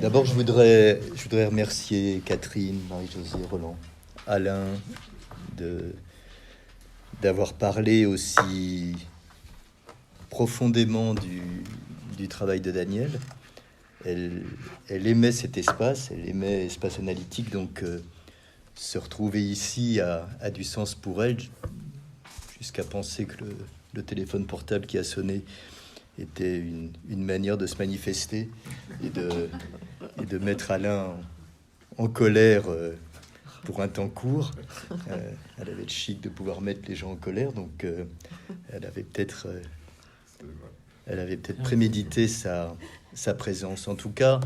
D'abord, je voudrais remercier Catherine, Marie-Josée, Roland, Alain de, d'avoir parlé aussi profondément du travail de Daniel. Elle, elle aimait cet espace, elle aimait espace analytique, donc se retrouver ici a du sens pour elle, jusqu'à penser que le téléphone portable qui a sonné était une manière de se manifester et de mettre Alain en colère pour un temps court. Elle avait le chic de pouvoir mettre les gens en colère, donc elle avait peut-être prémédité sa présence. En tout cas,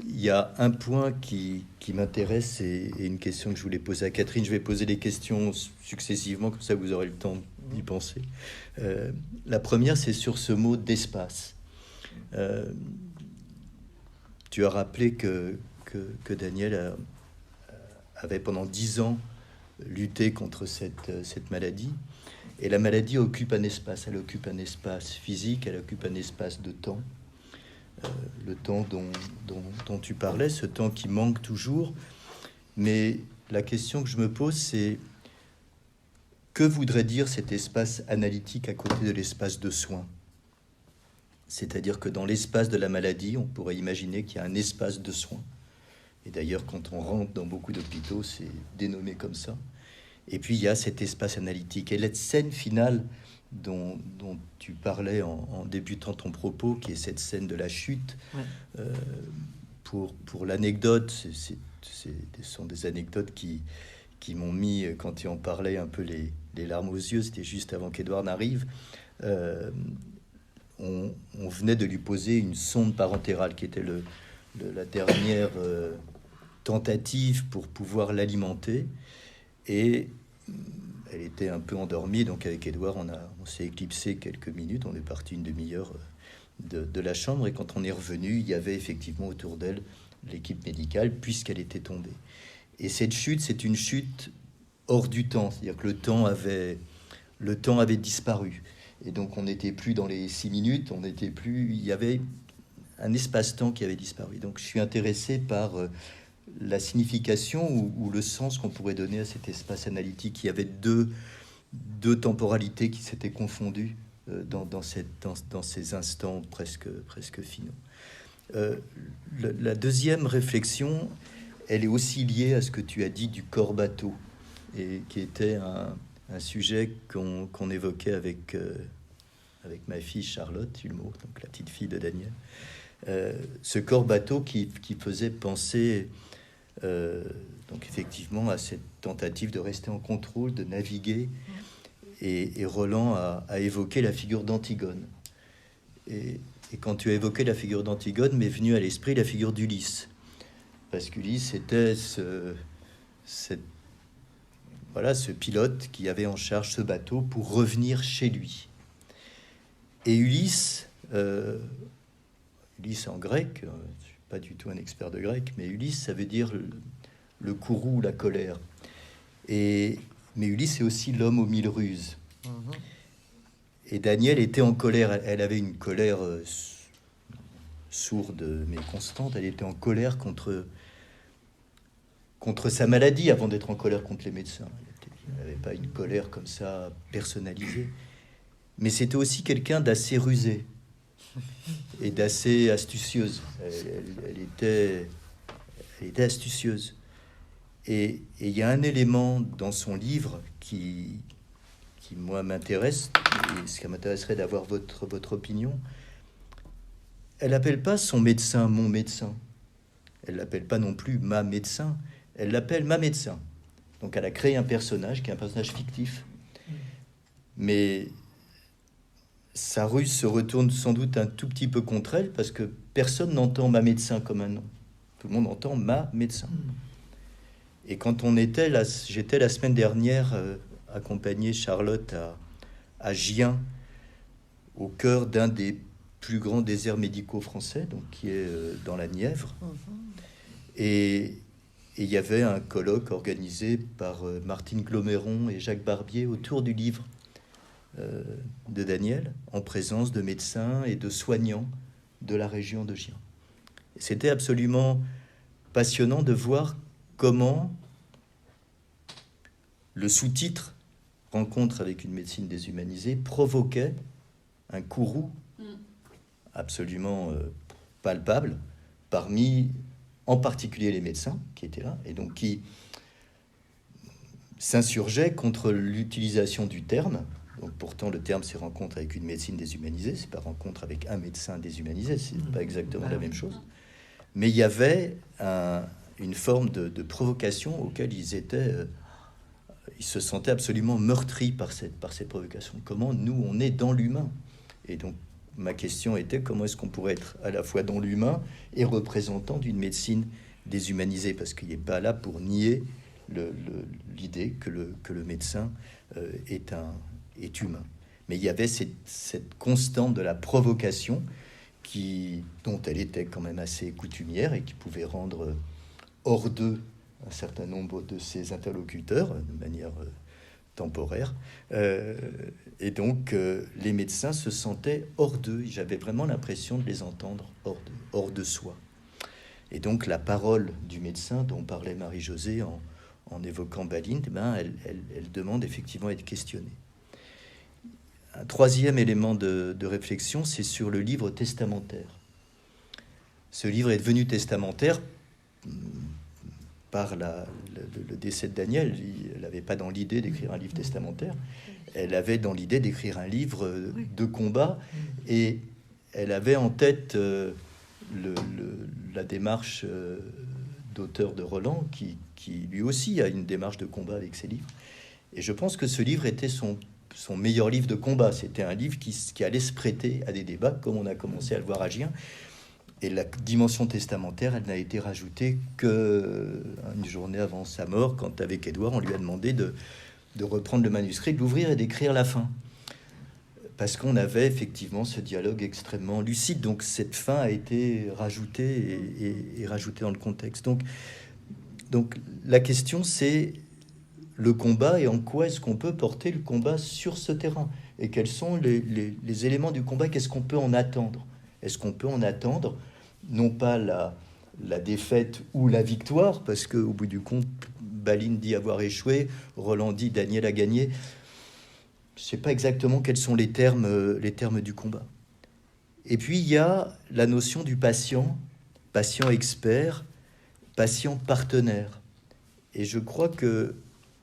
il y a un point qui m'intéresse et une question que je voulais poser à Catherine. Je vais poser les questions successivement, comme ça vous aurez le temps d'y penser. La première, c'est sur ce mot d'espace. Tu as rappelé que Daniel avait pendant 10 ans lutté contre cette maladie. Et la maladie occupe un espace. Elle occupe un espace physique, elle occupe un espace de temps. Le temps dont tu parlais, ce temps qui manque toujours. Mais la question que je me pose, c'est que voudrait dire cet espace analytique à côté de l'espace de soins? C'est-à-dire que dans l'espace de la maladie, on pourrait imaginer qu'il y a un espace de soins. Et d'ailleurs, quand on rentre dans beaucoup d'hôpitaux, c'est dénommé comme ça. Et puis, il y a cet espace analytique. Et la scène finale dont tu parlais en débutant ton propos, qui est cette scène de la chute, ouais. Pour l'anecdote, ce sont des anecdotes qui m'ont mis, quand tu en parlais, un peu les larmes aux yeux. C'était juste avant qu'Edouard n'arrive. On venait de lui poser une sonde parentérale, qui était la dernière tentative pour pouvoir l'alimenter. Et elle était un peu endormie, donc avec Édouard, on s'est éclipsé quelques minutes, on est parti une demi-heure de la chambre, et quand on est revenu, il y avait effectivement autour d'elle l'équipe médicale, puisqu'elle était tombée. Et cette chute, c'est une chute hors du temps, c'est-à-dire que le temps avait disparu. Et donc on n'était plus dans les 6 minutes, il y avait un espace-temps qui avait disparu. Donc je suis intéressé par la signification ou le sens qu'on pourrait donner à cet espace analytique. Il y avait deux temporalités qui s'étaient confondues dans ces instants presque finaux. La deuxième réflexion, elle est aussi liée à ce que tu as dit du corps bateau, et qui était un sujet qu'on évoquait avec ma fille Charlotte Hulmeau, donc la petite fille de Daniel. Ce corps bateau qui faisait penser donc effectivement à cette tentative de rester en contrôle, de naviguer, et Roland a évoqué la figure d'Antigone. Et quand tu as évoqué la figure d'Antigone, m'est venue à l'esprit la figure d'Ulysse, parce qu'Ulysse était ce pilote qui avait en charge ce bateau pour revenir chez lui. Et Ulysse en grec, je suis pas du tout un expert de grec, mais Ulysse, ça veut dire le courroux, la colère. Mais Ulysse est aussi l'homme aux 1000 ruses. Et Daniel était en colère. Elle avait une colère sourde mais constante. Elle était en colère contre sa maladie avant d'être en colère contre les médecins. Elle n'avait pas une colère comme ça personnalisée. Mais c'était aussi quelqu'un d'assez rusé et d'assez astucieuse. Elle était astucieuse. Et il y a un élément dans son livre qui moi, m'intéresse, et ce qui m'intéresserait d'avoir votre opinion. Elle n'appelle pas son médecin « mon médecin ». Elle l'appelle pas non plus « ma médecin ». Elle l'appelle « ma médecin ». Donc elle a créé un personnage qui est un personnage fictif. Mais sa ruse se retourne sans doute un tout petit peu contre elle, parce que personne n'entend « ma médecin » comme un nom. Tout le monde entend « ma médecin ». Et quand j'étais la semaine dernière accompagné Charlotte à Gien, au cœur d'un des plus grands déserts médicaux français, donc qui est dans la Nièvre. Et il y avait un colloque organisé par Martine Gloméron et Jacques Barbier autour du livre de Daniel, en présence de médecins et de soignants de la région de Gien. C'était absolument passionnant de voir comment le sous-titre « Rencontre avec une médecine déshumanisée » provoquait un courroux absolument palpable parmi, en particulier, les médecins qui étaient là, et donc qui s'insurgeaient contre l'utilisation du terme. Donc, pourtant, le terme, c'est rencontre avec une médecine déshumanisée, c'est pas rencontre avec un médecin déshumanisé, c'est pas exactement la même chose. Mais il y avait une forme de provocation auquel ils se sentaient absolument meurtris par cette provocation. Comment nous, on est dans l'humain? Et donc, ma question était comment est-ce qu'on pourrait être à la fois dans l'humain et représentant d'une médecine déshumanisée? Parce qu'il n'est pas là pour nier l'idée que le médecin est humain. Mais il y avait cette constante de la provocation dont elle était quand même assez coutumière et qui pouvait rendre hors d'eux un certain nombre de ses interlocuteurs de manière temporaire. Et donc, les médecins se sentaient hors d'eux. J'avais vraiment l'impression de les entendre hors de soi. Et donc, la parole du médecin dont parlait Marie-Josée en évoquant Balint, elle demande effectivement à être questionnée. Un troisième élément de réflexion, c'est sur le livre testamentaire. Ce livre est devenu testamentaire par le décès de Daniel. Elle n'avait pas dans l'idée d'écrire un livre testamentaire. Elle avait dans l'idée d'écrire un livre de combat, et elle avait en tête la démarche d'auteur de Roland, qui lui aussi a une démarche de combat avec ses livres. Et je pense que ce livre était son meilleur livre de combat. C'était un livre qui allait se prêter à des débats, comme on a commencé à le voir à Gien. Et la dimension testamentaire, elle n'a été rajoutée qu'une journée avant sa mort, quand, avec Édouard, on lui a demandé de reprendre le manuscrit, de l'ouvrir et d'écrire la fin. Parce qu'on avait effectivement ce dialogue extrêmement lucide. Donc cette fin a été rajoutée et rajoutée dans le contexte. Donc la question, c'est le combat et en quoi est-ce qu'on peut porter le combat sur ce terrain? Et quels sont les éléments du combat? Qu'est-ce qu'on peut en attendre? Est-ce qu'on peut en attendre, non pas la défaite ou la victoire, parce qu'au bout du compte, Balint dit avoir échoué, Roland dit Daniel a gagné. Je ne sais pas exactement quels sont les termes du combat. Et puis, il y a la notion du patient expert, patient partenaire. Et je crois que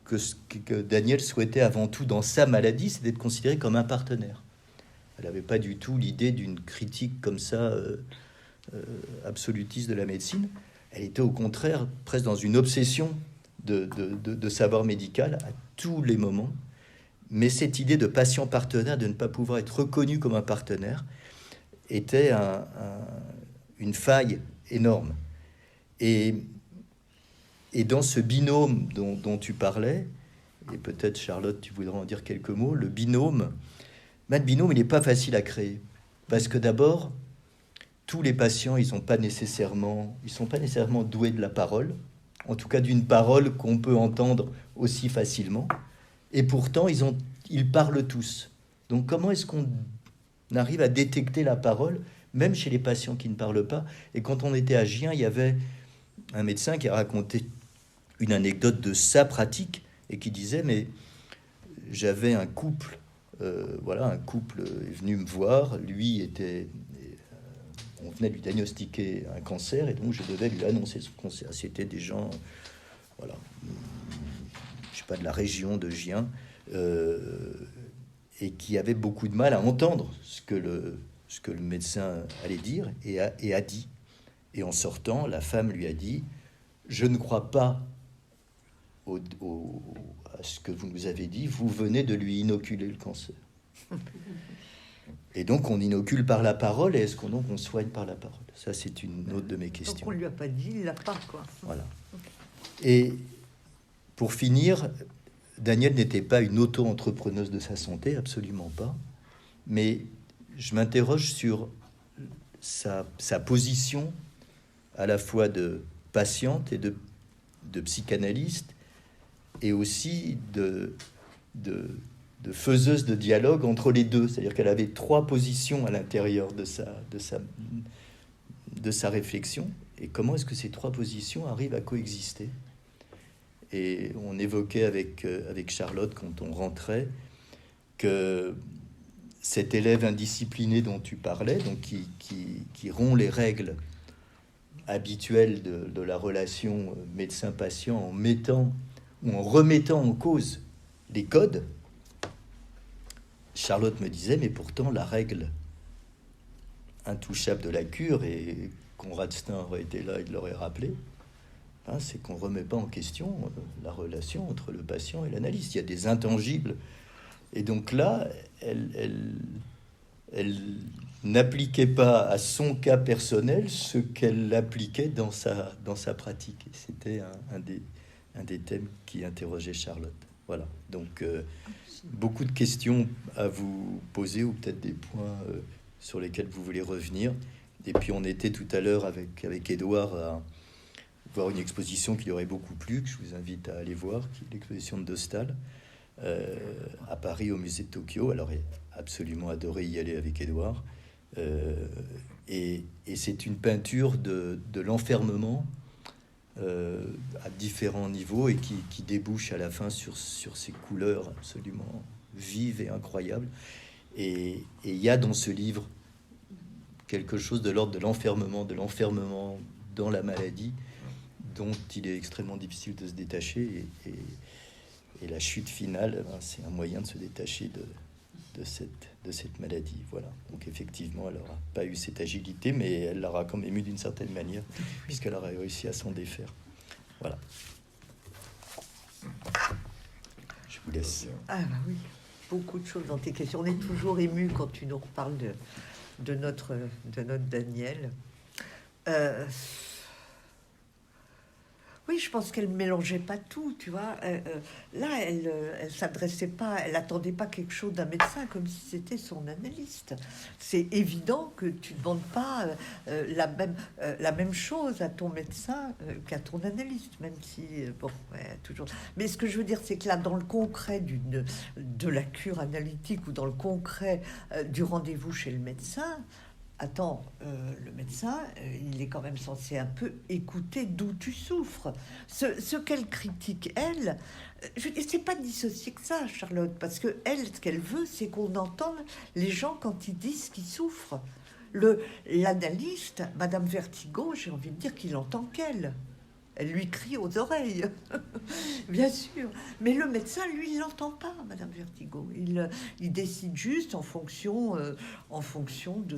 ce que Daniel souhaitait avant tout dans sa maladie, c'est d'être considéré comme un partenaire. Elle n'avait pas du tout l'idée d'une critique comme ça absolutiste de la médecine. Elle était au contraire presque dans une obsession de savoir médical à tous les moments. Mais cette idée de patient partenaire, de ne pas pouvoir être reconnu comme un partenaire, était une faille énorme. Et dans ce binôme dont tu parlais, et peut-être Charlotte, tu voudrais en dire quelques mots, le binôme, il n'est pas facile à créer. Parce que d'abord, tous les patients, ils sont pas nécessairement doués de la parole, en tout cas d'une parole qu'on peut entendre aussi facilement. Et pourtant, ils parlent tous. Donc comment est-ce qu'on arrive à détecter la parole, même chez les patients qui ne parlent pas? Et quand on était à Gien, il y avait un médecin qui a raconté une anecdote de sa pratique et qui disait, mais j'avais un couple, un couple est venu me voir, on venait lui diagnostiquer un cancer, et donc je devais lui annoncer son cancer. C'était des gens, je sais pas, de la région de Gien, et qui avaient beaucoup de mal à entendre ce que le médecin allait dire et a dit. Et en sortant, la femme lui a dit, je ne crois pas à ce que vous nous avez dit, vous venez de lui inoculer le cancer. Et donc on inocule par la parole, et est-ce qu'on soigne par la parole? Ça, c'est une autre de mes questions. Donc on lui a pas dit, il l'a pas, quoi. Voilà. Et pour finir, Daniel n'était pas une auto-entrepreneuse de sa santé, absolument pas. Mais je m'interroge sur sa position à la fois de patiente et de psychanalyste, et aussi de faiseuse de dialogue entre les deux. C'est-à-dire qu'elle avait trois positions à l'intérieur de sa de sa réflexion et comment est-ce que ces trois positions arrivent à coexister. Et on évoquait avec Charlotte, quand on rentrait, que cet élève indiscipliné dont tu parlais, donc qui rompt les règles habituelles de la relation médecin-patient en mettant ou en remettant en cause les codes, Charlotte me disait, mais pourtant la règle intouchable de la cure, et Conrad Stein aurait été là, il l'aurait rappelé, hein, c'est qu'on ne remet pas en question la relation entre le patient et l'analyste. Il y a des intangibles. Et donc là, elle n'appliquait pas à son cas personnel ce qu'elle appliquait dans sa pratique. Et c'était un des thèmes qui interrogeait Charlotte. Voilà. Donc, beaucoup de questions à vous poser, ou peut-être des points sur lesquels vous voulez revenir. Et puis, on était tout à l'heure avec Édouard à voir une exposition qui lui aurait beaucoup plu, que je vous invite à aller voir, qui est l'exposition de De Staël, à Paris, au musée de Tokyo. Alors, j'ai absolument adoré y aller avec Édouard. Et c'est une peinture de l'enfermement à différents niveaux et qui débouche à la fin sur ces couleurs absolument vives et incroyables. Et il y a dans ce livre quelque chose de l'ordre de l'enfermement dans la maladie, dont il est extrêmement difficile de se détacher. Et la chute finale, c'est un moyen de se détacher de cette maladie. Voilà. Donc effectivement, elle n'aura pas eu cette agilité, mais elle l'aura quand même eu d'une certaine manière, puisqu'elle aura réussi à s'en défaire. Voilà. Je vous laisse. Ah bah oui, beaucoup de choses dans tes questions. On est toujours ému quand tu nous reparles de notre Daniel. Oui, je pense qu'elle mélangeait pas tout, tu vois. Là, elle s'adressait pas, elle attendait pas quelque chose d'un médecin comme si c'était son analyste. C'est évident que tu demandes pas la même chose à ton médecin qu'à ton analyste, même si bon, ouais, toujours. Mais ce que je veux dire, c'est que là, dans le concret de la cure analytique ou dans le concret du rendez-vous chez le médecin. Attends, le médecin, il est quand même censé un peu écouter d'où tu souffres. Ce qu'elle critique, elle, c'est pas dissocié que ça, Charlotte, parce que elle, ce qu'elle veut, c'est qu'on entende les gens quand ils disent qu'ils souffrent. L'analyste, Madame Vertigo, j'ai envie de dire qu'il entend qu'elle. Elle lui crie aux oreilles, bien sûr. Mais le médecin, lui, il l'entend pas, Madame Vertigo. Il décide juste en fonction de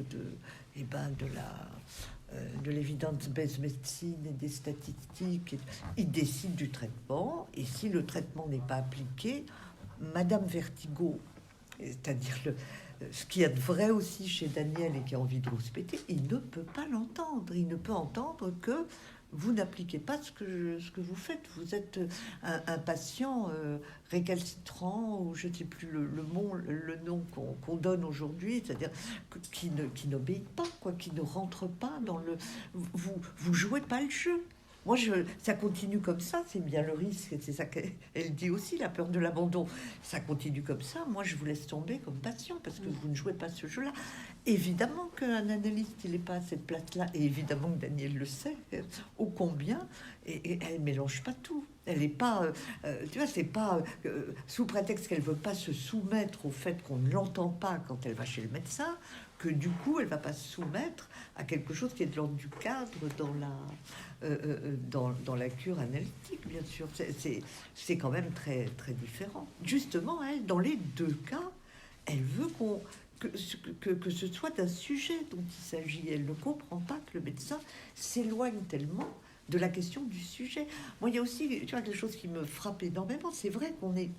l'évidence-based médecine et des statistiques. Il décide du traitement. Et si le traitement n'est pas appliqué, Madame Vertigo, c'est-à-dire ce qu'il y a de vrai aussi chez Daniel et qui a envie de rouspéter, il ne peut pas l'entendre. Il ne peut entendre que vous n'appliquez pas ce que vous faites. Vous êtes un patient récalcitrant, ou je ne sais plus le nom qu'on donne aujourd'hui, c'est-à-dire qui n'obéit pas, quoi, qui ne rentre pas dans le... Vous jouez pas le jeu. Moi, ça continue comme ça, c'est bien le risque. C'est ça qu'elle dit aussi, la peur de l'abandon. Ça continue comme ça, moi, je vous laisse tomber comme patient parce que vous ne jouez pas ce jeu-là. Évidemment qu'un analyste, il n'est pas à cette place-là. Et évidemment que Daniel le sait, ô combien. Et elle mélange pas tout. Elle n'est pas... tu vois, c'est pas sous prétexte qu'elle veut pas se soumettre au fait qu'on ne l'entend pas quand elle va chez le médecin, que du coup, elle va pas se soumettre à quelque chose qui est de l'ordre du cadre dans la cure analytique, bien sûr. C'est quand même très, très différent. Justement, elle, dans les deux cas, elle veut que ce soit d'un sujet dont il s'agit. Elle ne comprend pas que le médecin s'éloigne tellement de la question du sujet. Moi, il y a aussi, tu vois, quelque chose qui me frappe énormément. C'est vrai qu'on est...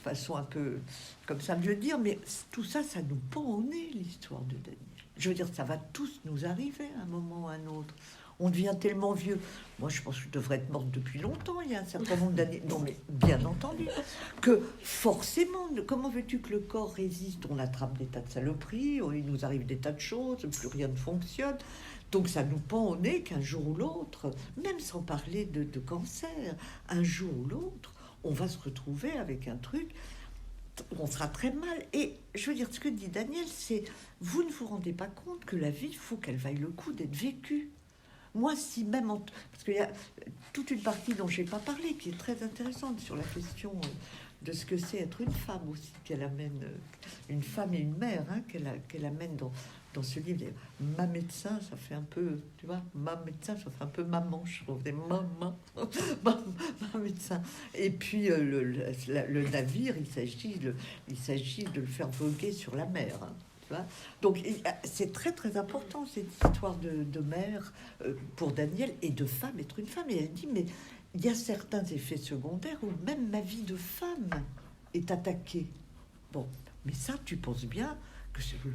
façon un peu comme ça de le dire, mais tout ça, ça nous pend au nez, l'histoire de Daniel. Je veux dire, ça va tous nous arriver à un moment ou à un autre. On devient tellement vieux. Moi, je pense que je devrais être morte depuis longtemps, il y a un certain nombre d'années. Non, mais bien entendu, que forcément, comment veux-tu que le corps résiste? On attrape des tas de saloperies, il nous arrive des tas de choses, plus rien ne fonctionne. Donc ça nous pend au nez qu'un jour ou l'autre, même sans parler de cancer, un jour ou l'autre, on va se retrouver avec un truc on sera très mal. Et je veux dire, ce que dit Daniel, c'est vous ne vous rendez pas compte que la vie, il faut qu'elle vaille le coup d'être vécue. Moi, si même... parce qu'il y a toute une partie dont je n'ai pas parlé, qui est très intéressante sur la question de ce que c'est être une femme aussi, qu'elle amène, une femme et une mère, hein, qu'elle amène dans ce livre. Ma médecin, ça fait un peu, tu vois, ma médecin, ça fait un peu maman, je trouve, des maman, ma médecin. Et puis le navire, il s'agit de le faire voguer sur la mer, hein, tu vois. Donc c'est très très important cette histoire de mère pour Daniel et de femme, être une femme. Et elle dit, mais il y a certains effets secondaires où même ma vie de femme est attaquée. Bon, mais ça, tu penses bien que c'est le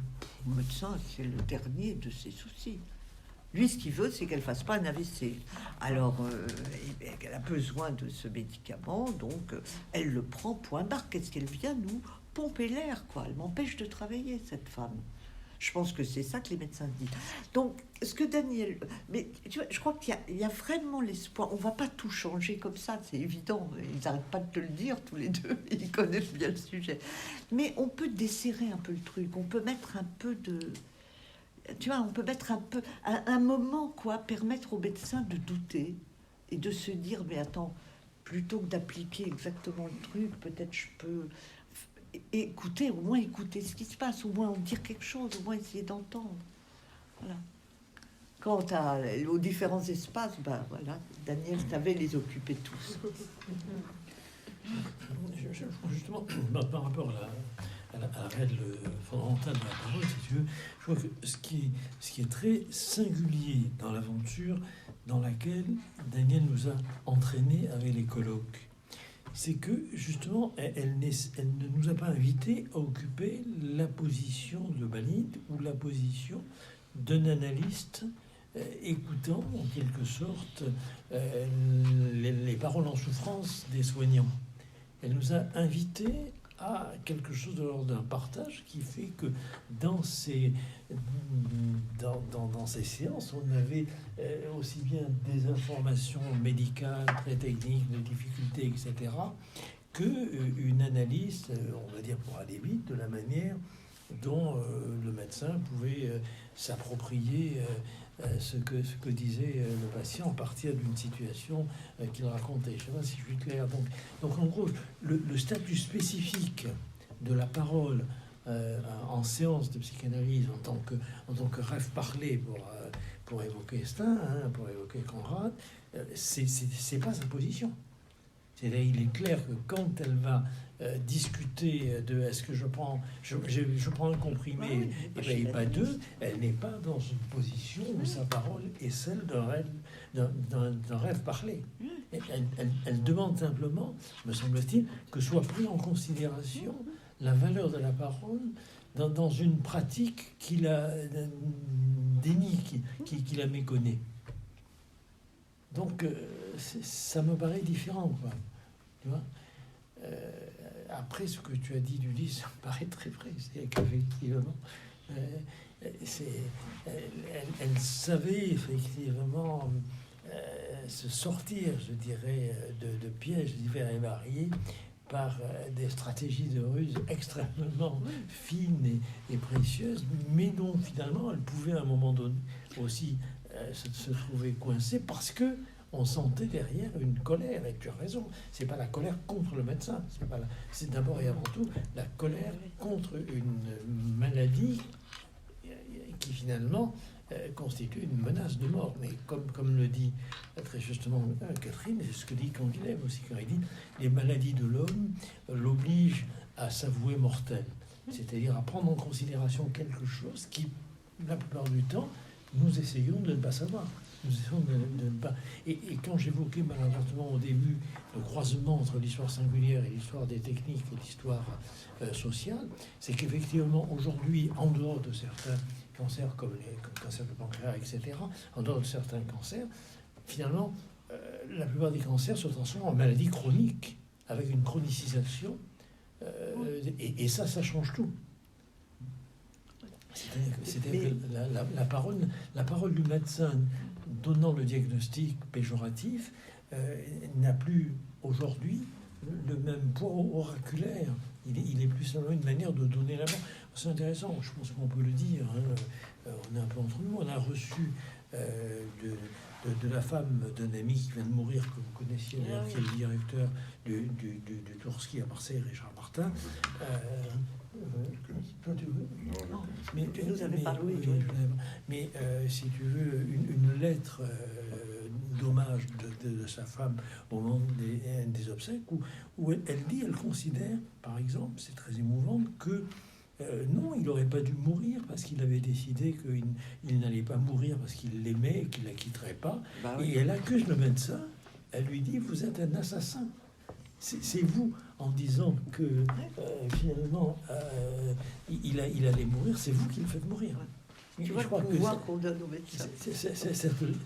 médecin, c'est le dernier de ses soucis. Lui, ce qu'il veut, c'est qu'elle fasse pas un AVC. Alors, elle a besoin de ce médicament, donc elle le prend, point barre. Qu'est-ce qu'elle vient nous pomper l'air, quoi. Elle m'empêche de travailler, cette femme. Je pense que c'est ça que les médecins disent. Donc, ce que Daniel... Mais tu vois, je crois qu'il y a vraiment l'espoir. On va pas tout changer comme ça, c'est évident. Ils n'arrêtent pas de te le dire, tous les deux. Ils connaissent bien le sujet. Mais on peut desserrer un peu le truc. On peut mettre un peu de... Tu vois, on peut mettre un peu... un moment, quoi, permettre aux médecins de douter et de se dire, mais attends, plutôt que d'appliquer exactement le truc, peut-être je peux... écouter, au moins écouter ce qui se passe, au moins en dire quelque chose, au moins essayer d'entendre. Voilà. Quant aux différents espaces, ben voilà, Daniel, t'avais les occupés tous. Justement, par rapport à la règle fondamentale de la parole, si tu veux, je crois que ce qui est très singulier dans l'aventure dans laquelle Daniel nous a entraînés avec les colloques, c'est que, justement, elle ne nous a pas invités à occuper la position de Balide ou la position d'un analyste écoutant, en quelque sorte, les paroles en souffrance des soignants. Elle nous a invités à quelque chose de l'ordre d'un partage qui fait que dans ces séances, on avait aussi bien des informations médicales, très techniques, de difficultés, etc., que une analyse, on va dire pour aller vite, de la manière dont le médecin pouvait s'approprier ce que disait le patient à partir d'une situation qu'il racontait. Je ne sais pas si je suis clair. Donc en gros, le statut spécifique de la parole en séance de psychanalyse en tant que rêve parlé pour évoquer Stein, hein, pour évoquer Conrad, c'est pas sa position. C'est-à-dire, il est clair que quand elle va discuter de est-ce que je prends un comprimé et pas deux, elle n'est pas dans une position où sa parole est celle d'un rêve parlé. Elle demande simplement, me semble-t-il, que soit pris en considération la valeur de la parole dans une pratique qui la dénie, qui la méconnaît. Donc, ça me paraît différent, quoi. Tu vois, après, ce que tu as dit du livre, ça me paraît très vrai. C'est qu'effectivement, elle savait effectivement se sortir, je dirais, de pièges divers et variés par des stratégies de ruse extrêmement fines et précieuses, mais dont finalement elle pouvait à un moment donné aussi se trouver coincée parce que on sentait derrière une colère, et tu as raison, c'est pas la colère contre le médecin, c'est d'abord et avant tout la colère contre une maladie qui finalement constitue une menace de mort. Mais comme le dit très justement Catherine, et ce que dit Canguilhem aussi quand il dit les maladies de l'homme l'obligent à s'avouer mortel, c'est-à-dire à prendre en considération quelque chose qui, la plupart du temps, nous essayons de ne pas savoir. Nous essayons de ne pas... Et quand j'évoquais maladroitement au début le croisement entre l'histoire singulière et l'histoire des techniques et l'histoire sociale, c'est qu'effectivement, aujourd'hui, en dehors de certains cancers comme le cancer du pancréas, etc., en dehors de certains cancers, finalement, la plupart des cancers se transforment en maladies chroniques, avec une chronicisation, et ça change tout. C'est-à-dire que la parole du médecin donnant le diagnostic péjoratif n'a plus aujourd'hui le même poids oraculaire il est plus simplement une manière de donner la mort. C'est intéressant, je pense qu'on peut le dire. On est un peu entre nous. On a reçu de la femme d'un ami qui vient de mourir, que vous connaissiez d'ailleurs, qui est le directeur du Tourski à Marseille, Richard Martin. Toi, tu veux? Non, mais tu nous avais parlé. Mais si tu veux, une lettre d'hommage de sa femme au moment des obsèques, où elle dit, elle considère, par exemple, c'est très émouvant, que non, il n'aurait pas dû mourir parce qu'il avait décidé qu'il n'allait pas mourir parce qu'il l'aimait et qu'il ne la quitterait pas. Et elle accuse le médecin, elle lui dit, vous êtes un assassin. C'est vous, en disant que finalement il allait mourir, c'est vous qui le faites mourir. Tu vois, je crois qu'on donne aux médecins.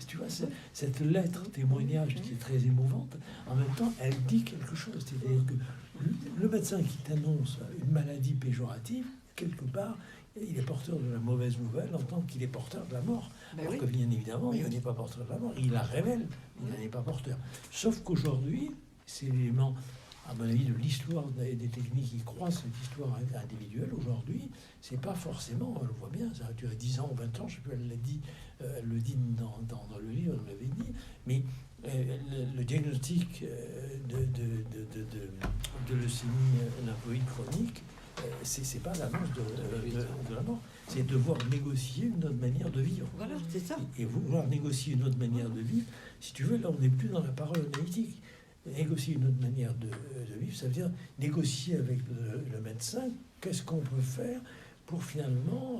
Tu vois, cette lettre témoignage qui est très émouvante, en même temps, elle dit quelque chose. C'est-à-dire que le médecin qui t'annonce une maladie péjorative, quelque part, il est porteur de la mauvaise nouvelle en tant qu'il est porteur de la mort. Alors que bien évidemment, il n'est pas porteur de la mort, il la révèle, il n'en est pas porteur. Sauf qu'aujourd'hui, c'est l'élément, à mon avis, de l'histoire des techniques qui croisent cette histoire individuelle. Aujourd'hui, c'est pas forcément, on le voit bien, ça a duré 10 ans ou 20 ans, je sais plus, elle le dit dans le livre, on l'avait dit, mais le diagnostic de leucémie lymphoïde chronique, c'est pas l'annonce de la mort, c'est devoir négocier une autre manière de vivre. Voilà, c'est ça. Et vouloir négocier une autre manière de vivre, si tu veux, là, on n'est plus dans la parole analytique. Négocier une autre manière de vivre, ça veut dire négocier avec le médecin, qu'est-ce qu'on peut faire pour finalement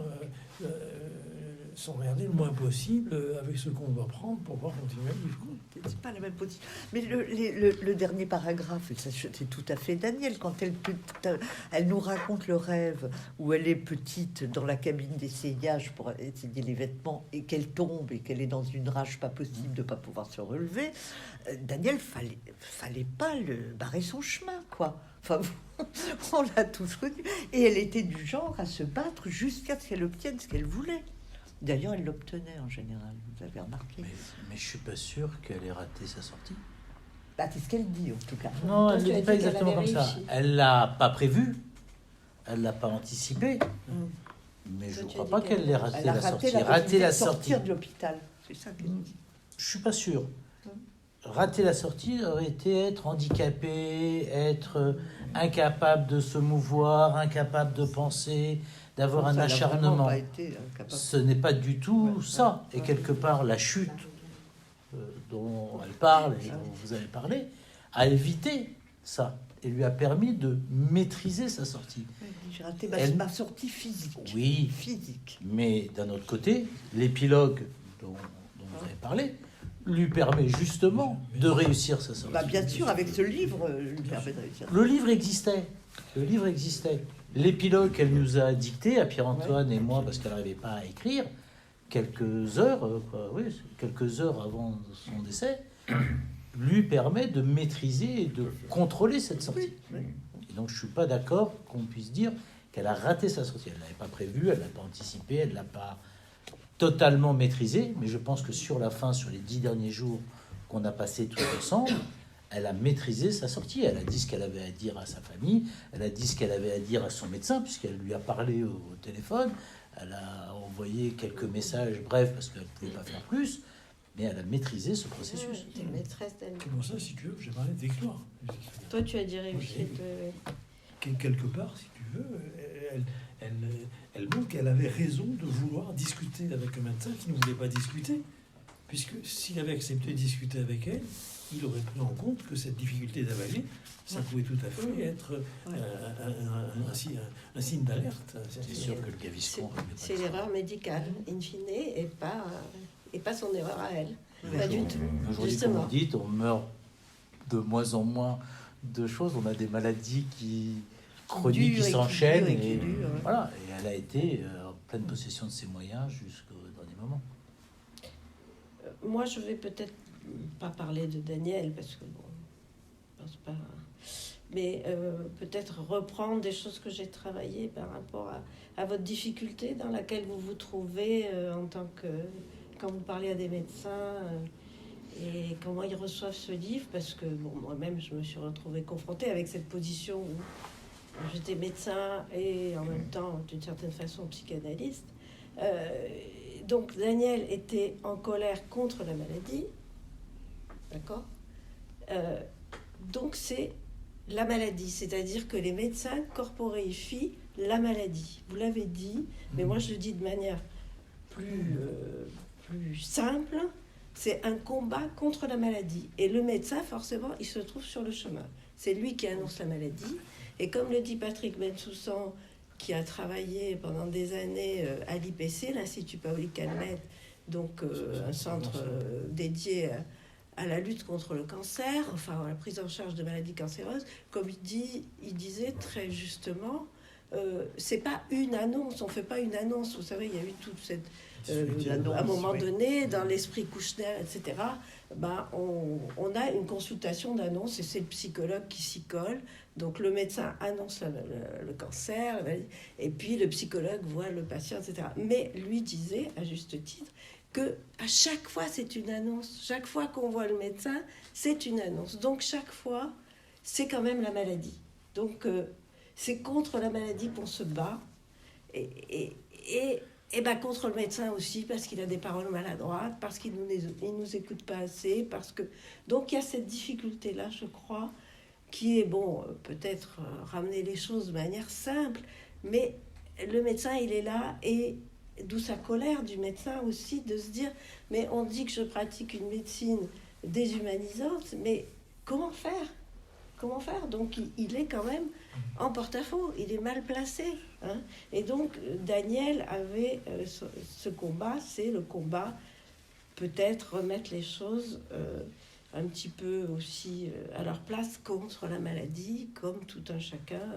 s'emmerder le moins possible avec ce qu'on doit prendre pour pouvoir continuer à vivre. C'est pas la même position. Mais le dernier paragraphe, c'est tout à fait Daniel, quand elle nous raconte le rêve où elle est petite dans la cabine d'essayage pour essayer les vêtements et qu'elle tombe et qu'elle est dans une rage pas possible de pas pouvoir se relever. Daniel, fallait pas le barrer son chemin, quoi. Enfin, on l'a tous connu. Et elle était du genre à se battre jusqu'à ce qu'elle obtienne ce qu'elle voulait. D'ailleurs, elle l'obtenait en général, vous avez remarqué. Mais je suis pas sûr qu'elle ait raté sa sortie. Bah, c'est ce qu'elle dit, en tout cas. Non, elle ne dit pas exactement comme ça. Elle l'a pas prévu, elle l'a pas anticipé. Mais je ne crois pas qu'elle l'ait raté, la sortie. Rater la sortie de l'hôpital, c'est ça qu'elle dit. Je suis pas sûr. Rater la sortie aurait été être handicapé, être incapable de se mouvoir, incapable de penser, d'avoir un acharnement. Ce n'est pas du tout ça. Et quelque part, la chute dont elle parle et dont vous avez parlé a évité ça et lui a permis de maîtriser sa sortie. J'ai raté ma sortie physique. Oui, physique. Mais d'un autre côté, l'épilogue dont vous avez parlé lui permet justement de réussir sa sortie. Bah bien sûr, avec ce livre, lui permet de réussir. Le livre existait. L'épilogue qu'elle nous a dicté à Pierre-Antoine et moi, parce qu'elle n'arrivait pas à écrire, quelques heures avant son décès, lui permet de maîtriser et de contrôler cette sortie. Et donc je ne suis pas d'accord qu'on puisse dire qu'elle a raté sa sortie. Elle ne l'avait pas prévu, elle ne l'a pas anticipé, elle ne l'a pas totalement maîtrisé, mais je pense que sur la fin, sur les 10 derniers jours qu'on a passés tous ensemble, elle a maîtrisé sa sortie. Elle a dit ce qu'elle avait à dire à sa famille, elle a dit ce qu'elle avait à dire à son médecin, puisqu'elle lui a parlé au téléphone, elle a envoyé quelques messages, bref, parce qu'elle ne pouvait pas faire plus, mais elle a maîtrisé ce processus. T'es maîtresse d'elle. Comment ça, si tu veux, j'ai parlé d'éclore. Toi, tu as dit réussite. Quelque part, si tu veux, elle montre qu'elle avait raison de vouloir discuter avec un médecin qui ne voulait pas discuter. Puisque s'il avait accepté de discuter avec elle, il aurait pris en compte que cette difficulté d'avaler, ça pouvait tout à fait être un signe d'alerte. C'est sûr que le Gaviscon... C'est l'erreur médicale, in fine, et pas son erreur à elle. Pas du tout. Aujourd'hui, comme vous dites, on meurt de moins en moins de choses. On a des maladies chroniques qui s'enchaînent. Et voilà. Et elle a été en pleine possession de ses moyens jusqu'au dernier moment. Moi, je vais peut-être pas parler de Daniel, parce que bon, je pense pas. Mais peut-être reprendre des choses que j'ai travaillées par rapport à votre difficulté dans laquelle vous vous trouvez en tant que... Quand vous parlez à des médecins et comment ils reçoivent ce livre, parce que bon, moi-même, je me suis retrouvée confrontée avec cette position où j'étais médecin et en même temps, d'une certaine façon, psychanalyste. Donc Daniel était en colère contre la maladie, d'accord. Donc c'est la maladie, c'est-à-dire que les médecins corporéifient la maladie. Vous l'avez dit, mais moi je le dis de manière plus simple, c'est un combat contre la maladie. Et le médecin, forcément, il se trouve sur le chemin. C'est lui qui annonce la maladie. Et comme le dit Patrick Bensoussan, qui a travaillé pendant des années à l'IPC, l'Institut Paoli Calmette, donc un centre dédié à la lutte contre le cancer, enfin à la prise en charge de maladies cancéreuses, comme il disait très justement, c'est pas une annonce, on fait pas une annonce. Vous savez, il y a eu toute cette à un moment donné, dans l'esprit Kouchner, etc., ben, on a une consultation d'annonce et c'est le psychologue qui s'y colle. Donc le médecin annonce le cancer et puis le psychologue voit le patient, etc. Mais lui disait, à juste titre, que à chaque fois c'est une annonce. Chaque fois qu'on voit le médecin, c'est une annonce. Donc chaque fois, c'est quand même la maladie. Donc c'est contre la maladie qu'on se bat. Et ben contre le médecin aussi, parce qu'il a des paroles maladroites, parce qu'il nous écoute pas assez, parce que... Donc il y a cette difficulté-là, je crois, qui est, bon, peut-être ramener les choses de manière simple, mais le médecin, il est là, et d'où sa colère du médecin aussi, de se dire, mais on dit que je pratique une médecine déshumanisante, mais comment faire ? Comment faire ? Donc il est quand même en porte-à-faux, il est mal placé. Hein. Et donc Daniel avait ce combat, c'est le combat, peut-être remettre les choses un petit peu aussi à leur place contre la maladie, comme tout un chacun,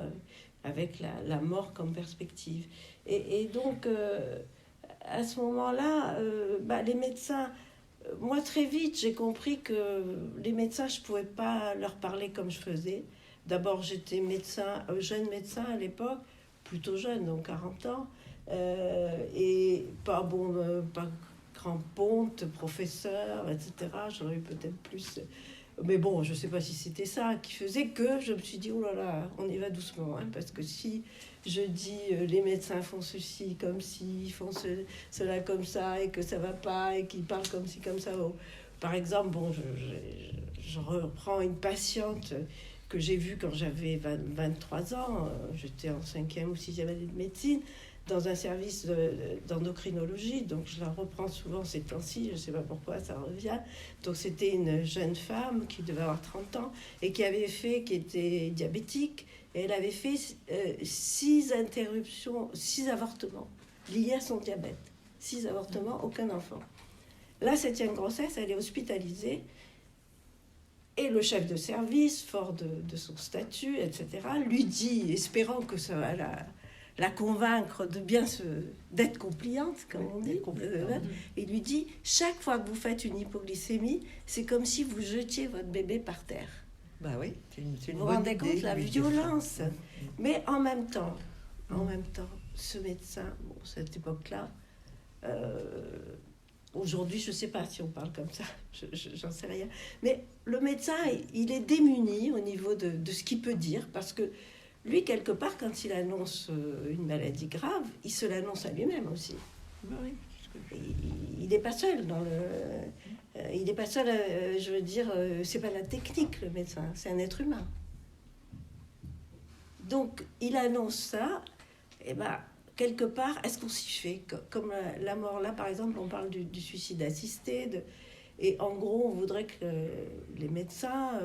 avec la mort comme perspective. Et donc à ce moment-là, les médecins... Moi, très vite, j'ai compris que les médecins, je ne pouvais pas leur parler comme je faisais. D'abord, j'étais jeune médecin à l'époque, plutôt jeune, donc 40 ans, et pas grand ponte, professeur, etc. J'aurais eu peut-être plus... Mais bon, je ne sais pas si c'était ça qui faisait que je me suis dit, oh là là, on y va doucement, hein, parce que si je dis les médecins font ceci comme ci, ils font cela comme ça, et que ça va pas, et qu'ils parlent comme ci, comme ça. Bon. Par exemple, bon, je reprends une patiente que j'ai vue quand j'avais 23 ans, j'étais en 5e ou 6e année de médecine, dans un service d'endocrinologie, donc je la reprends souvent ces temps-ci, je ne sais pas pourquoi ça revient. Donc c'était une jeune femme qui devait avoir 30 ans et qui était diabétique, et elle avait fait 6 avortements liés à son diabète. 6 avortements, aucun enfant. La 7e grossesse, elle est hospitalisée, et le chef de service, fort de son statut, etc., lui dit, espérant que ça va la convaincre d'être compliante, comme on dit. Il lui dit, chaque fois que vous faites une hypoglycémie, c'est comme si vous jetiez votre bébé par terre. Bah oui, c'est une vous vous bonne rendez idée, compte la lui, violence. Mais en même temps, ce médecin, bon, cette époque-là, aujourd'hui, je ne sais pas si on parle comme ça, j'en sais rien. Mais le médecin, il est démuni au niveau de ce qu'il peut dire, parce que lui, quelque part, quand il annonce une maladie grave, il se l'annonce à lui-même aussi. Oui. Il n'est pas seul il n'est pas seul, je veux dire, c'est pas la technique, le médecin, c'est un être humain. Donc, il annonce ça, et quelque part, est-ce qu'on s'y fait ? Comme la mort, là, par exemple, on parle du suicide assisté, et en gros, on voudrait que les médecins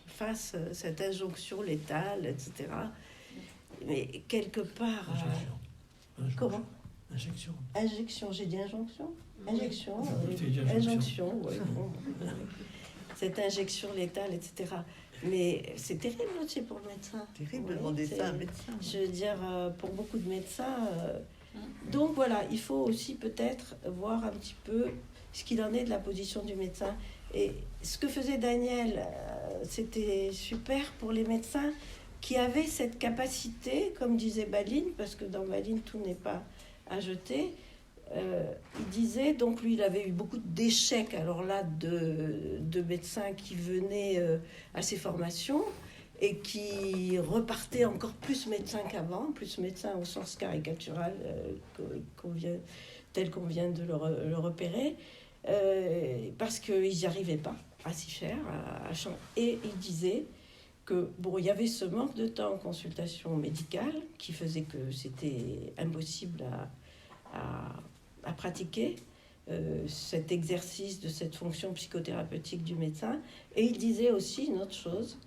fassent cette injonction létale, etc. Mais quelque part... Comment ? Injection, j'ai dit injonction ? Injection, oui. Bon. Cette injection létale, etc. Mais c'est terrible aussi pour le médecin. Terrible de demander ça à un médecin. Je veux dire, pour beaucoup de médecins... Donc voilà, il faut aussi peut-être voir un petit peu ce qu'il en est de la position du médecin. Et ce que faisait Daniel, c'était super pour les médecins qui avaient cette capacité, comme disait Baline, parce que dans Baline, tout n'est pas à jeter. Il disait, donc lui, il avait eu beaucoup d'échecs, alors là, de médecins qui venaient à ces formations. et qui repartait encore plus médecin qu'avant, plus médecin au sens caricatural tel qu'on vient de le repérer, parce qu'ils n'y arrivaient pas à s'y faire, et il disait que bon, il y avait ce manque de temps en consultation médicale qui faisait que c'était impossible à pratiquer cet exercice de cette fonction psychothérapeutique du médecin. Et il disait aussi une autre chose,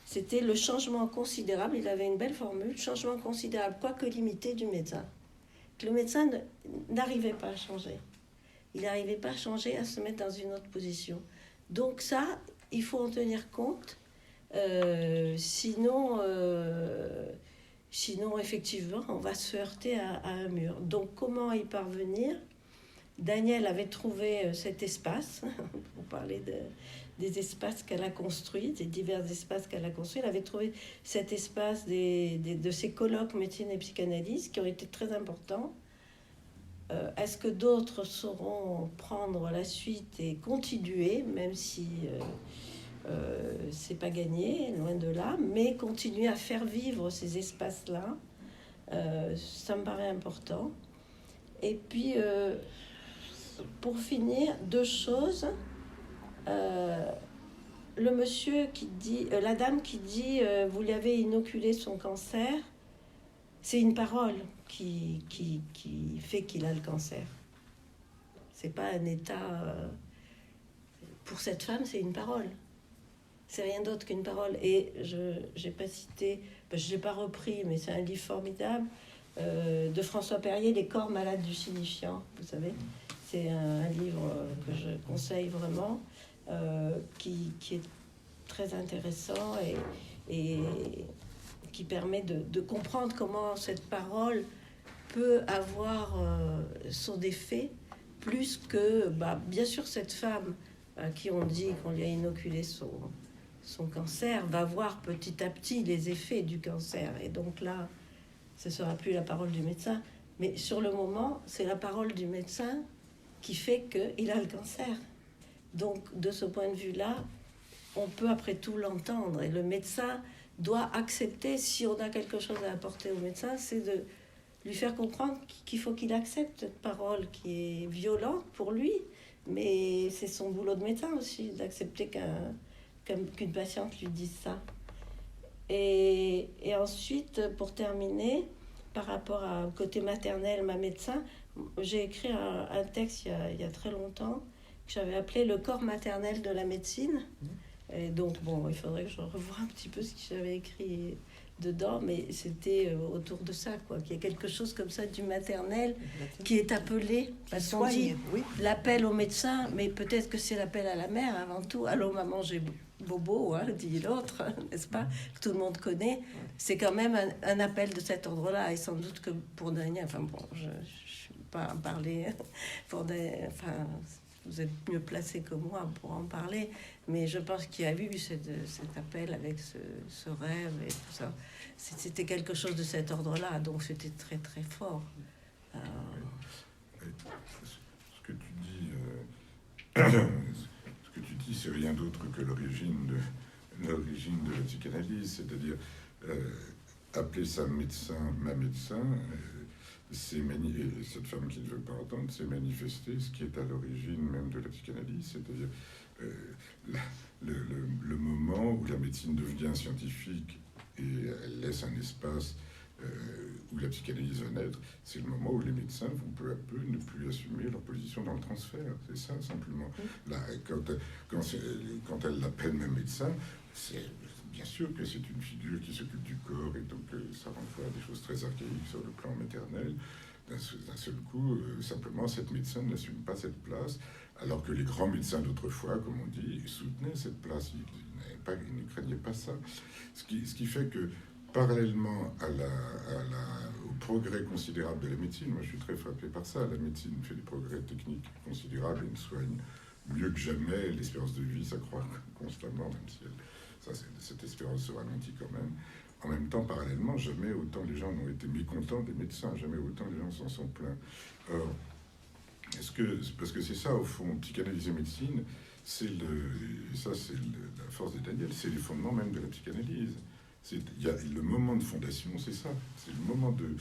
c'était le changement considérable, il avait une belle formule, changement considérable, quoique limité, du médecin. Que le médecin n'arrivait pas à changer. Il n'arrivait pas à changer, à se mettre dans une autre position. Donc ça, il faut en tenir compte. Sinon, effectivement, on va se heurter à un mur. Donc, comment y parvenir ? Daniel avait trouvé cet espace, pour parler des espaces qu'elle a construits, des divers espaces qu'elle a construits. Elle avait trouvé cet espace de ces colloques médecine et psychanalyse qui ont été très importants. Est-ce que d'autres sauront prendre la suite et continuer, même si c'est pas gagné, loin de là, mais continuer à faire vivre ces espaces-là, ça me paraît important. Et puis, pour finir, deux choses. Le monsieur qui dit, la dame qui dit, vous lui avez inoculé son cancer, c'est une parole qui fait qu'il a le cancer. C'est pas un état. Pour cette femme, c'est une parole. C'est rien d'autre qu'une parole. Et je n'ai pas cité, je ne l'ai pas repris, mais c'est un livre formidable de François Perrier, Les corps malades du signifiant. Vous savez, c'est un livre que je conseille vraiment, qui est très intéressant et qui permet de comprendre comment cette parole peut avoir son effet, plus que, bien sûr, cette femme à qui on dit qu'on lui a inoculé son cancer va voir petit à petit les effets du cancer. Et donc là, ce ne sera plus la parole du médecin. Mais sur le moment, c'est la parole du médecin qui fait qu'il a le cancer. Donc, de ce point de vue-là, on peut après tout l'entendre. Et le médecin doit accepter, si on a quelque chose à apporter au médecin, c'est de lui faire comprendre qu'il faut qu'il accepte cette parole qui est violente pour lui. Mais c'est son boulot de médecin aussi, d'accepter qu'une patiente lui dise ça. Et ensuite, pour terminer, par rapport au côté maternel, ma médecin, j'ai écrit un texte il y a très longtemps que j'avais appelé « Le corps maternel de la médecine ». Et donc, bon, il faudrait que je revoie un petit peu ce que j'avais écrit dedans, mais c'était autour de ça, quoi, qu'il y a quelque chose comme ça du maternel qui est appelé, parce qu'on dit l'appel au médecin, mais peut-être que c'est l'appel à la mère avant tout. « Allô, maman, j'ai bobo », dit l'autre, n'est-ce pas, que tout le monde connaît. C'est quand même un appel de cet ordre-là, et sans doute que pour Daniel, enfin bon, je ne suis pas à parler pour enfin, vous êtes mieux placé que moi pour en parler, mais je pense qu'il y a eu cet appel avec ce rêve et tout ça. C'était quelque chose de cet ordre-là, donc c'était très très fort. Ce que tu dis, c'est rien d'autre que l'origine de la psychanalyse, c'est-à-dire appeler ça médecin, ma médecin. Cette femme qui ne veut pas entendre, c'est manifester ce qui est à l'origine même de la psychanalyse, c'est-à-dire le moment où la médecine devient scientifique et elle laisse un espace où la psychanalyse va naître, c'est le moment où les médecins vont peu à peu ne plus assumer leur position dans le transfert. C'est ça, simplement. Là, quand elle l'appelle même médecin, c'est... Bien sûr que c'est une figure qui s'occupe du corps et donc ça renvoie à des choses très archaïques sur le plan maternel. D'un seul coup, simplement, cette médecin n'assume pas cette place, alors que les grands médecins d'autrefois, comme on dit, soutenaient cette place. Ils ne craignaient pas ça. Ce qui fait que, parallèlement au progrès considérable de la médecine, moi je suis très frappé par ça, la médecine fait des progrès techniques considérables et soigne mieux que jamais. L'espérance de vie s'accroît constamment, même si cette espérance se ralentit quand même. En même temps, parallèlement, jamais autant les gens n'ont été mécontents des médecins, jamais autant les gens s'en sont plaints. Or, parce que c'est ça, au fond, psychanalyse et médecine, c'est la force de Daniel, c'est les fondements même de la psychanalyse. Le moment de fondation, c'est ça. C'est le moment de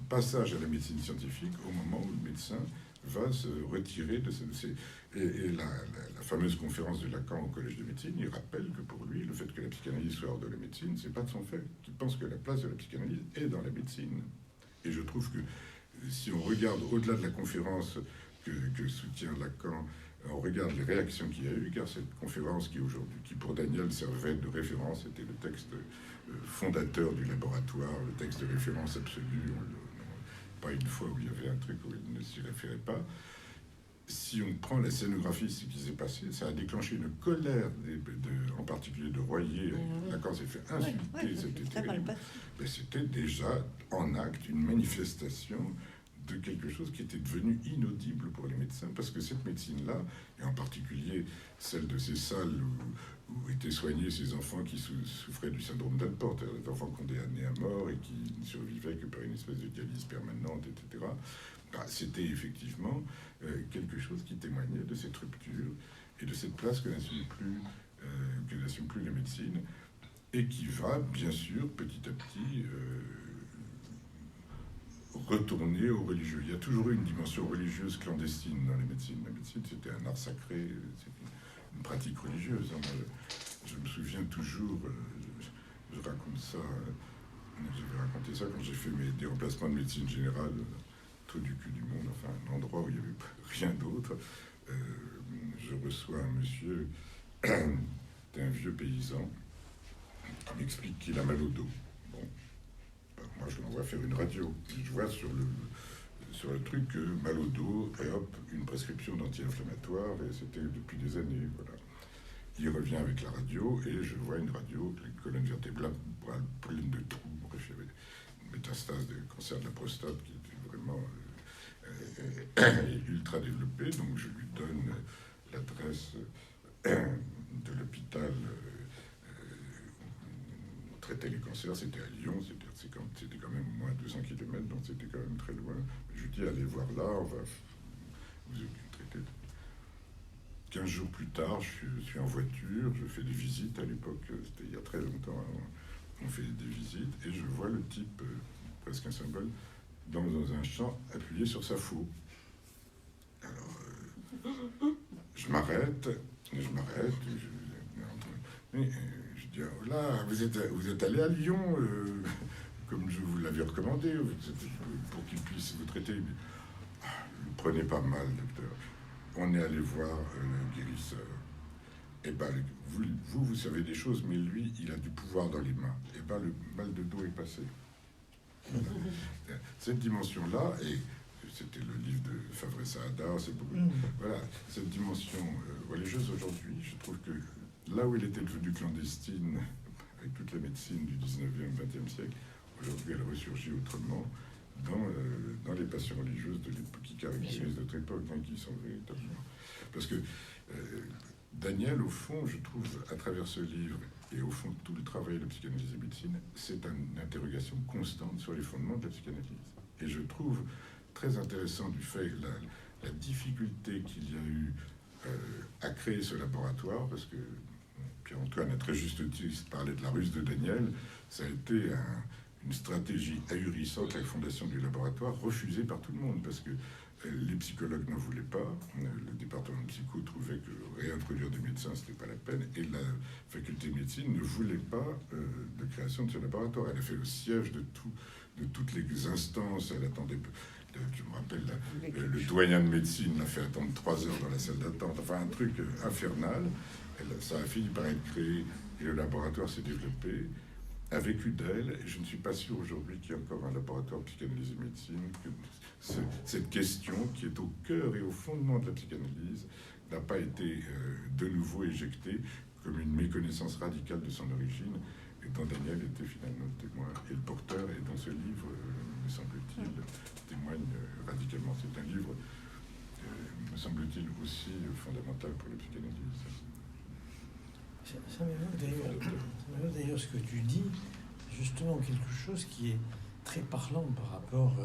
passage à la médecine scientifique, au moment où le médecin va se retirer de la fameuse conférence de Lacan au Collège de médecine, il rappelle que pour lui, le fait que la psychanalyse soit hors de la médecine, c'est pas de son fait. Il pense que la place de la psychanalyse est dans la médecine. Et je trouve que si on regarde au-delà de la conférence que soutient Lacan, on regarde les réactions qu'il y a eu, car cette conférence qui pour Daniel servait de référence, c'était le texte fondateur du laboratoire, le texte de référence absolue, pas une fois où il y avait un truc où il ne s'y référait pas. Si on prend la scénographie, ce qui s'est passé, ça a déclenché une colère, en particulier de Royer. Lacan s'est fait insulter, c'était terrible. Mais c'était déjà en acte une manifestation de quelque chose qui était devenu inaudible pour les médecins, parce que cette médecine-là, et en particulier celle de ces salles où étaient soignés ces enfants qui souffraient du syndrome d'Alport, des enfants condamnés à mort et qui ne survivaient que par une espèce de dialyse permanente, etc., c'était effectivement quelque chose qui témoignait de cette rupture et de cette place que n'assume plus la médecine, et qui va, bien sûr, petit à petit... retourner au religieux. Il y a toujours eu une dimension religieuse clandestine dans la médecine. La médecine, c'était un art sacré, c'était une pratique religieuse. Je me souviens toujours, je raconte ça, j'avais raconté ça quand j'ai fait mes déemplacements de médecine générale, trou du cul du monde, enfin un endroit où il n'y avait rien d'autre. Je reçois un monsieur, un vieux paysan, qui m'explique qu'il a mal au dos. Moi, je l'envoie faire une radio. Je vois sur le truc que mal au dos, et hop, une prescription d'anti-inflammatoire, et c'était depuis des années. Voilà. Il revient avec la radio, et je vois une radio, les colonnes vertébrales pleines de trous. Bref, il y avait une métastase de cancer de la prostate qui était vraiment ultra développée. Donc, je lui donne l'adresse de l'hôpital traiter les cancers, c'était à Lyon, c'était quand même au moins 200 km, donc c'était quand même très loin. Je lui dis, allez voir là, on va vous traiter. 15 jours plus tard, je suis en voiture, je fais des visites à l'époque, c'était il y a très longtemps, on fait des visites, et je vois le type, presque un symbole, dans un champ, appuyé sur sa faux. Alors, je m'arrête, je dis, oh là, vous êtes allé à Lyon, comme je vous l'avais recommandé, pour qu'il puisse vous traiter. Ne le prenez pas mal, docteur. On est allé voir le guérisseur. Et ben, vous savez des choses, mais lui, il a du pouvoir dans les mains. Et ben, le mal de dos est passé. Cette dimension-là, et c'était le livre de Favre Saada, c'est beaucoup. Voilà, cette dimension religieuse aujourd'hui, je trouve que là où elle était devenue clandestine, avec toute la médecine du 19e, 20e siècle, aujourd'hui elle ressurgit autrement dans les passions religieuses de l'époque, qui caractérisent notre époque, qui sont véritablement... Parce que Daniel, au fond, je trouve, à travers ce livre, et au fond tout le travail de psychanalyse et médecine, c'est une interrogation constante sur les fondements de la psychanalyse. Et je trouve très intéressant du fait la difficulté qu'il y a eu à créer ce laboratoire, parce que Pierre-Antoine a très juste parlé de la ruse de Daniel, ça a été une stratégie ahurissante, la fondation du laboratoire, refusée par tout le monde, parce que les psychologues n'en voulaient pas, le département de psycho trouvait que réintroduire des médecins, c'était pas la peine, et la faculté de médecine ne voulait pas de création de ce laboratoire. Elle a fait le siège de toutes les instances, elle attendait... Je me rappelle, le doyen de médecine l'a fait attendre 3 heures dans la salle d'attente, enfin un truc infernal. Ça a fini par être créé et le laboratoire s'est développé, a vécu d'elle. Et je ne suis pas sûr aujourd'hui qu'il y ait encore un laboratoire psychanalyse et médecine. Cette question qui est au cœur et au fondement de la psychanalyse n'a pas été de nouveau éjectée comme une méconnaissance radicale de son origine, et dont Daniel était finalement le témoin et le porteur, et dans ce livre, me semble-t-il, témoigne radicalement. C'est un livre, me semble-t-il, aussi fondamental pour la psychanalyse. Ça m'évoque d'ailleurs ce que tu dis, justement quelque chose qui est très parlant par rapport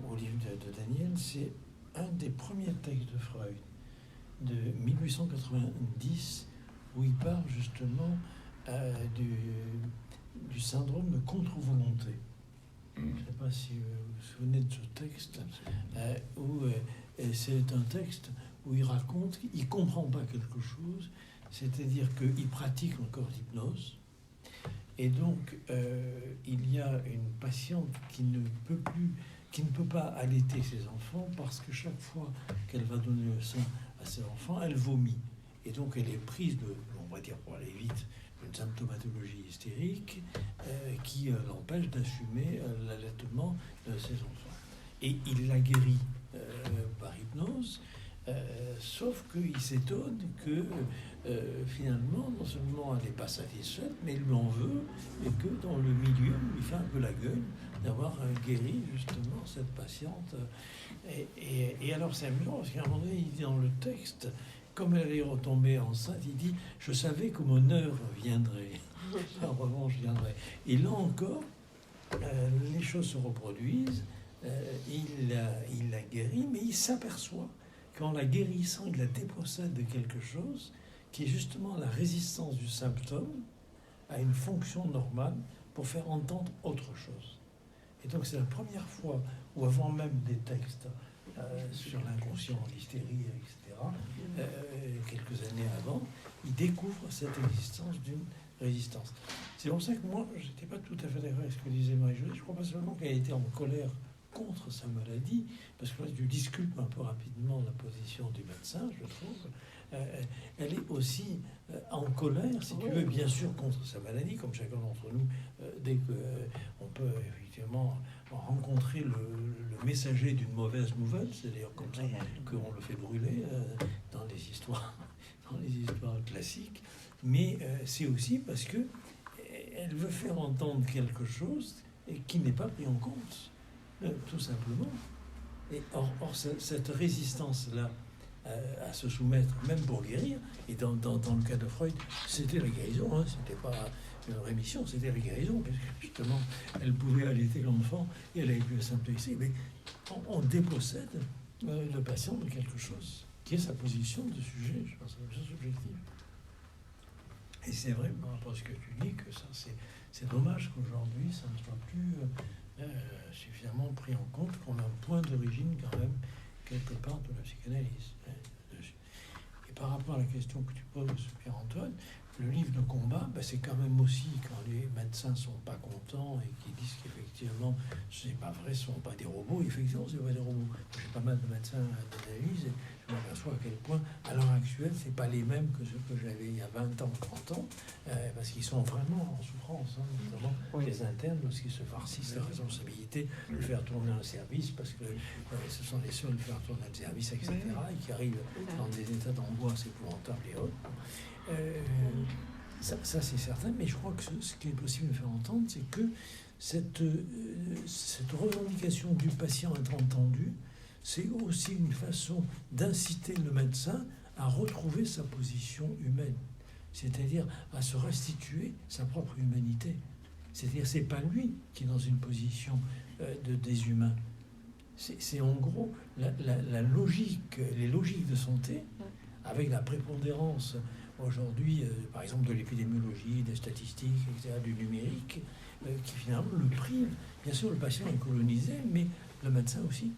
au livre de Daniel. C'est un des premiers textes de Freud de 1890 où il parle justement du syndrome de contre-volonté. Je ne sais pas si vous vous souvenez de ce texte, où c'est un texte où il raconte qu'il ne comprend pas quelque chose, c'est-à-dire qu'il pratique encore l'hypnose, et donc il y a une patiente qui ne peut pas allaiter ses enfants parce que chaque fois qu'elle va donner le sein à ses enfants, elle vomit. Et donc elle est prise de, on va dire pour aller vite, une symptomatologie hystérique qui l'empêche d'assumer l'allaitement de ses enfants. Et il la guérit par hypnose, sauf qu'il s'étonne que finalement, non seulement elle n'est pas satisfaite, mais il lui en veut, et que dans le milieu, il fait un peu la gueule d'avoir guéri justement cette patiente. Et alors c'est amusant, parce qu'à un moment donné, il dit dans le texte, comme elle est retombée enceinte, il dit « Je savais que mon heure viendrait, en revanche viendrait ». Et là encore, les choses se reproduisent, il la guérit, mais il s'aperçoit qu'en la guérissant, il la dépossède de quelque chose qui est justement la résistance du symptôme à une fonction normale pour faire entendre autre chose. Et donc c'est la première fois où, avant même des textes sur l'inconscient, l'hystérie, etc., quelques années avant, il découvre cette existence d'une résistance. C'est pour ça que moi, je n'étais pas tout à fait d'accord avec ce que disait Marie-Josée. Je crois pas seulement qu'elle était en colère contre sa maladie, parce que là, je discute un peu rapidement la position du médecin, je trouve. Elle est aussi en colère, si tu veux, bien sûr, contre sa maladie, comme chacun d'entre nous, dès qu'on peut effectivement rencontrer le messager d'une mauvaise nouvelle, c'est d'ailleurs comme ça qu'on le fait brûler dans les histoires classiques, mais c'est aussi parce que elle veut faire entendre quelque chose qui n'est pas pris en compte, tout simplement. Et or cette résistance-là à se soumettre, même pour guérir, et dans le cas de Freud, c'était la guérison, hein, c'était pas une rémission, c'était la guérison, parce que justement, elle pouvait allaiter l'enfant et elle avait pu le symptômiser, mais on dépossède le patient de quelque chose, qui est sa position de sujet, je pense, sa position subjective. Et c'est vrai, par rapport à ce que tu dis, que ça, c'est dommage qu'aujourd'hui, ça ne soit plus suffisamment pris en compte, qu'on a un point d'origine quand même, quelque part, de la psychanalyse. Et par rapport à la question que tu poses, Pierre-Antoine, le livre de combat, c'est quand même aussi quand les médecins sont pas contents et qui disent qu'effectivement, c'est pas vrai, ce sont pas des robots. Effectivement, c'est pas des robots. J'ai pas mal de médecins d'analyse et je m'aperçois à quel point, à l'heure actuelle, c'est pas les mêmes que ceux que j'avais il y a 20 ans, 30 ans, parce qu'ils sont vraiment en souffrance, hein, notamment les internes, lorsqu'ils se farcissent la responsabilité de faire tourner un service, parce que ce sont les seuls à faire tourner le service, etc., et qui arrivent dans des états d'angoisse épouvantables et autres. Ça c'est certain, mais je crois que ce qui est possible de faire entendre, c'est que cette revendication du patient être entendu, c'est aussi une façon d'inciter le médecin à retrouver sa position humaine, c'est-à-dire à se restituer sa propre humanité. C'est-à-dire c'est pas lui qui est dans une position de déshumain. C'est en gros la logique, les logiques de santé, avec la prépondérance aujourd'hui, par exemple, de l'épidémiologie, des statistiques, etc., du numérique, qui finalement le prive. Bien sûr, le patient est colonisé, mais le médecin aussi.